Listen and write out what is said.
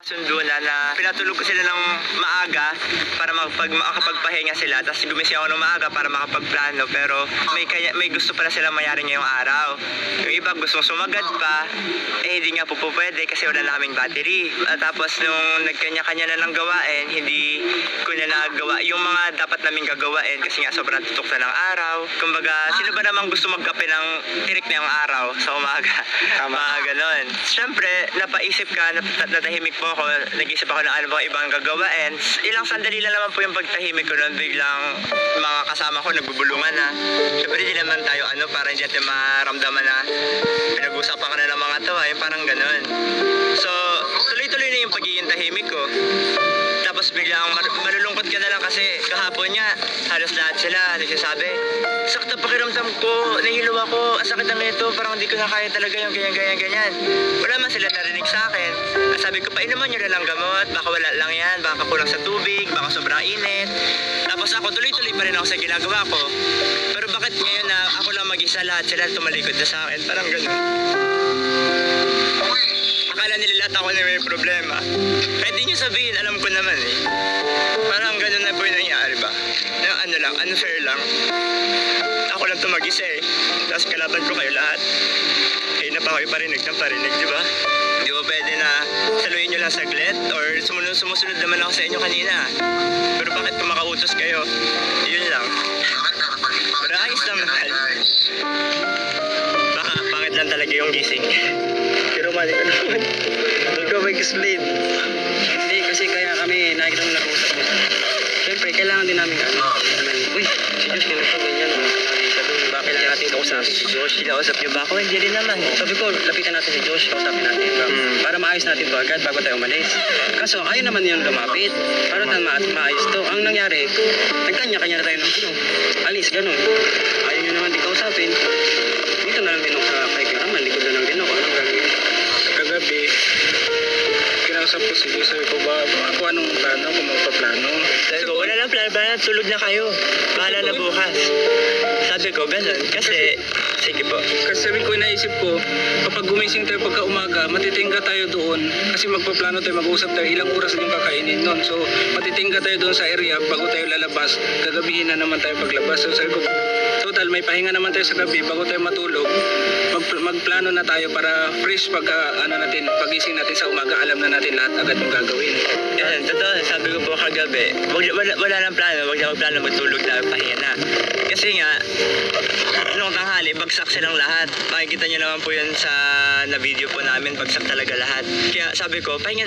Sundo na pinatulog ko sila ng maaga para makapagpahinga sila, tapos gumising ako ng maaga para makapagplano, pero may gusto pala sila mayari ngayong araw. Yung iba gusto sumagad pa, hindi nga po pwede kasi wala naming battery. Tapos nung nagkanya-kanya na ng gawain, hindi ko na nagawa yung mga dapat naming gagawain kasi nga sobrang tutok na ng araw. Kumbaga, sino ba namang gusto magkape ng tirik na yung araw sa umaga? Mga ganon. Siyempre, napaisip ka, natahimik po ako, nag-isip ako ng ano bang ibang gagawain. Ilang sandali lang naman po yung pagtahimik ko noon, biglang mga kasama ko nagbubulungan na. Siyempre di naman tayo para hindi natin maramdaman na pinag-usapan ka na ng mga tawa, yung parang ganun. So, tuloy-tuloy na yung pagiging tahimik ko. Tapos biglang malulungkot ka na lang kasi kahapon niya, halos lahat sila nagsasabi, sakta pakiramdam ko, nahilo ako, ang sakit ng ito, parang hindi ko na kaya talaga yung ganyan. Wala man sila narinig sa akin. Sabi ko, painuman nyo na lang gamot, baka wala lang yan, baka kulang sa tubig, baka sobrang init. Tapos ako, tuloy-tuloy pa rin ako sa ginagawa ko. Pero bakit ngayon na ako lang mag-isa, lahat sila tumalikod na sa akin, parang ganun. Akala nila lahat ako na may problema. Kahit di nyo sabihin, alam ko naman eh. Parang ganun na po yung nangyari ba? Yung ano lang, unfair lang. Ako lang ito mag-isa eh. Tapos kalaban ko kayo lahat. Eh na pa kayo parinig, di ba? Di ba pwede na saluhin nyo lang saglit? Or sumusunod naman ako sa inyo kanina. Pero bakit kung makautos kayo? Yun lang. Pero ayos lang naman. Baka pangit lang talaga yung gising. Pero mali ko naman. Ikaw mag-explain. Hindi, kasi kaya kami nakikita mo nag-uusap mo. Siyempre, kailangan din namin uy, si Josh, ganito, ganyan. Bakit lang natin kausapin si Josh? Kinausap niyo ba ako? Hindi rin naman. Sabi ko, lapitan natin si Josh, kausapin natin. Para maayos natin to agad bago tayo umalis. Kaso, ayaw naman yung lumapit. Para naman maayos to. Ang nangyari, nagkanya-kanya na tayo ng alis, ganun. Ayaw nyo naman di kausapin. Dito na lang din ako sa kay Kiraman. Likod na lang din ako. Anong gagawin? Kagabi, kinausap ko si Josh. Sabi ko ba, ako anong plano, kung magpaplano? Sabi ko, wala lang plano, tulog na kayo. Bahala na bukas. Sabi ko, ganun. Kasi, sige po. Kasi sabi ko, naisip ko, kapag gumising tayo pagka umaga, matitingga tayo doon. Kasi magpaplano tayo, mag-usap tayo, ilang oras din kakainin nun. So, matitingga tayo doon sa area, bago tayo lalabas, gagabihin na naman tayo paglabas. So, sabi ko, total, may pahinga naman tayo sa gabi, bago tayo matulog, magplano na tayo para fresh natin, pagising natin sa umaga, alam na natin lahat agad yung gagawin. Yan, totoo, sabi ko po kagabi, wala nang plano, wag na magplano, magtulog na, pahinga na. Kasi nga, nung tanghali, bagsak silang lahat. Makikita nyo naman po yun sa na video po namin, bagsak talaga lahat. Kaya sabi ko, pahinga